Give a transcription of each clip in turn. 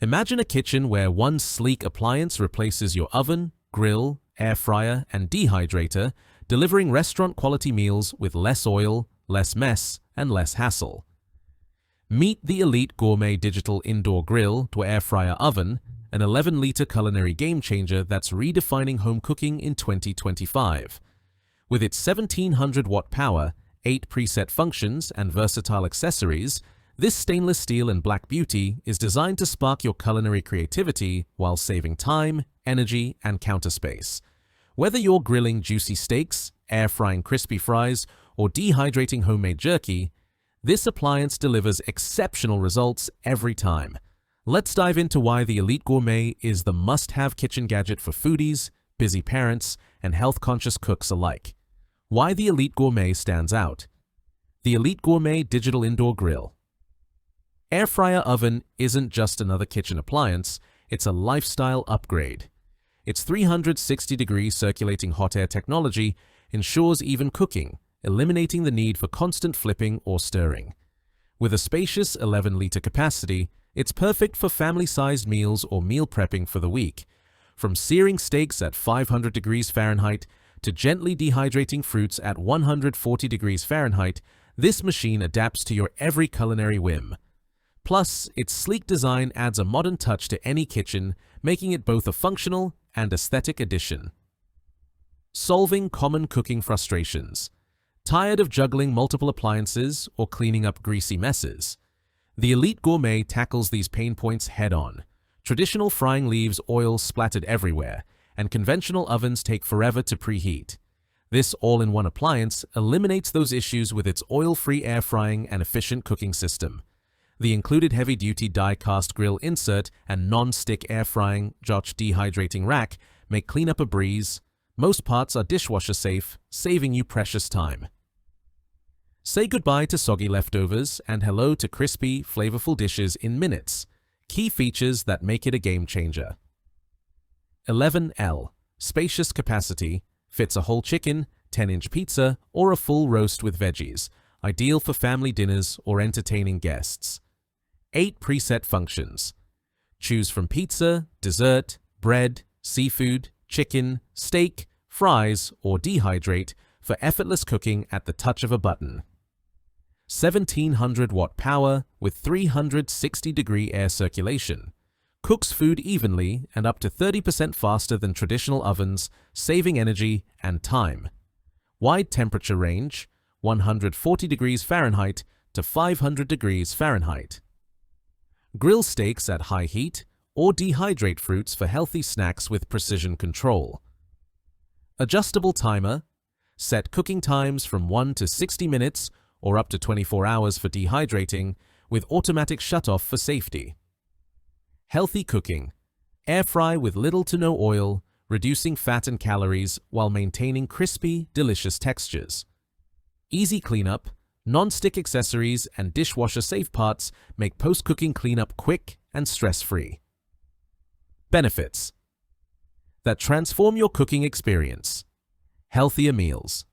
Imagine a kitchen where one sleek appliance replaces your oven, grill, air fryer, and dehydrator, delivering restaurant-quality meals with less oil, less mess, and less hassle. Meet the Elite Gourmet Digital Indoor Grill to Air Fryer Oven, an 11-liter culinary game-changer that's redefining home cooking in 2025. With its 1700-watt power, 8 preset functions, and versatile accessories, this stainless steel and black beauty is designed to spark your culinary creativity while saving time, energy, and counter space. Whether you're grilling juicy steaks, air-frying crispy fries, or dehydrating homemade jerky, this appliance delivers exceptional results every time. Let's dive into why the Elite Gourmet is the must-have kitchen gadget for foodies, busy parents, and health-conscious cooks alike. Why the Elite Gourmet stands out. The Elite Gourmet Digital Indoor Grill. Air fryer oven isn't just another kitchen appliance, it's a lifestyle upgrade. Its 360-degree circulating hot air technology ensures even cooking, eliminating the need for constant flipping or stirring. With a spacious 11-liter capacity, it's perfect for family-sized meals or meal prepping for the week. From searing steaks at 500 degrees Fahrenheit to gently dehydrating fruits at 140 degrees Fahrenheit, this machine adapts to your every culinary whim. Plus, its sleek design adds a modern touch to any kitchen, making it both a functional and aesthetic addition. Solving common cooking frustrations. Tired of juggling multiple appliances or cleaning up greasy messes? The Elite Gourmet tackles these pain points head-on. Traditional frying leaves oil splattered everywhere, and conventional ovens take forever to preheat. This all-in-one appliance eliminates those issues with its oil-free air frying and efficient cooking system. The included heavy-duty die-cast grill insert and non-stick air-frying Joch dehydrating rack make cleanup a breeze. Most parts are dishwasher-safe, saving you precious time. Say goodbye to soggy leftovers and hello to crispy, flavorful dishes in minutes. Key features that make it a game-changer. 11L. Spacious capacity. Fits a whole chicken, 10-inch pizza, or a full roast with veggies. Ideal for family dinners or entertaining guests. 8 preset functions. Choose from pizza, dessert, bread, seafood, chicken, steak, fries, or dehydrate for effortless cooking at the touch of a button. 1700-watt power with 360-degree air circulation. Cooks food evenly and up to 30% faster than traditional ovens, saving energy and time. Wide temperature range, 140 degrees Fahrenheit to 500 degrees Fahrenheit. Grill steaks at high heat or dehydrate fruits for healthy snacks with precision control. Adjustable timer. Set cooking times from 1 to 60 minutes or up to 24 hours for dehydrating with automatic shutoff for safety. Healthy cooking. Air fry with little to no oil, reducing fat and calories while maintaining crispy, delicious textures. Easy cleanup. Non-stick accessories and dishwasher-safe parts make post-cooking cleanup quick and stress-free. Benefits that transform your cooking experience. Healthier meals.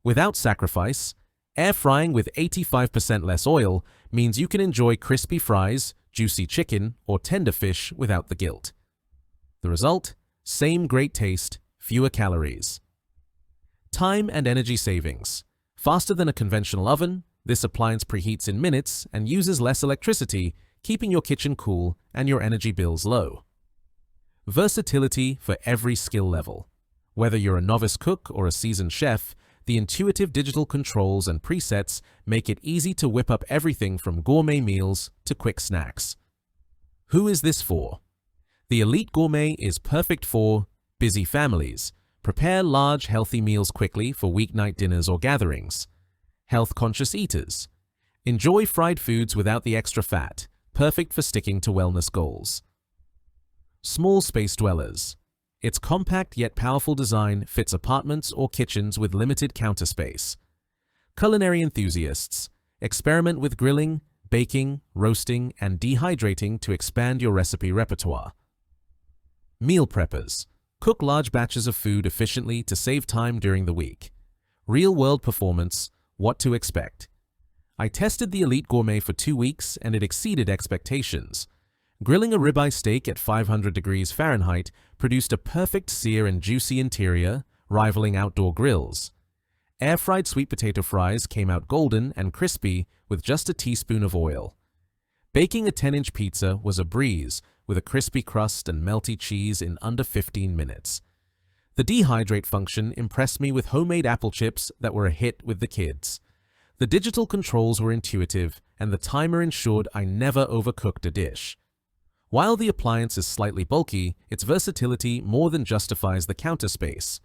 Without sacrifice, air frying with 85% less oil means you can enjoy crispy fries, juicy chicken, or tender fish without the guilt. The result? Same great taste, fewer calories. Time and energy savings. Faster than a conventional oven, this appliance preheats in minutes and uses less electricity, keeping your kitchen cool and your energy bills low. Versatility for every skill level. Whether you're a novice cook or a seasoned chef, the intuitive digital controls and presets make it easy to whip up everything from gourmet meals to quick snacks. Who is this for? The Elite Gourmet is perfect for busy families. Prepare large, healthy meals quickly for weeknight dinners or gatherings. Health-conscious eaters. Enjoy fried foods without the extra fat, perfect for sticking to wellness goals. Small space dwellers. Its compact yet powerful design fits apartments or kitchens with limited counter space. Culinary enthusiasts. Experiment with grilling, baking, roasting, and dehydrating to expand your recipe repertoire. Meal preppers. Cook large batches of food efficiently to save time during the week. Real-world performance, what to expect. I tested the Elite Gourmet for 2 weeks and it exceeded expectations. Grilling a ribeye steak at 500 degrees Fahrenheit produced a perfect sear and juicy interior, rivaling outdoor grills. Air-fried sweet potato fries came out golden and crispy with just a teaspoon of oil. Baking a 10-inch pizza was a breeze, with a crispy crust and melty cheese in under 15 minutes. The dehydrate function impressed me with homemade apple chips that were a hit with the kids. The digital controls were intuitive, and the timer ensured I never overcooked a dish. While the appliance is slightly bulky, its versatility more than justifies the counter space.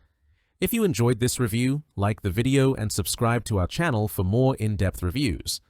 If you enjoyed this review, like the video and subscribe to our channel for more in-depth reviews.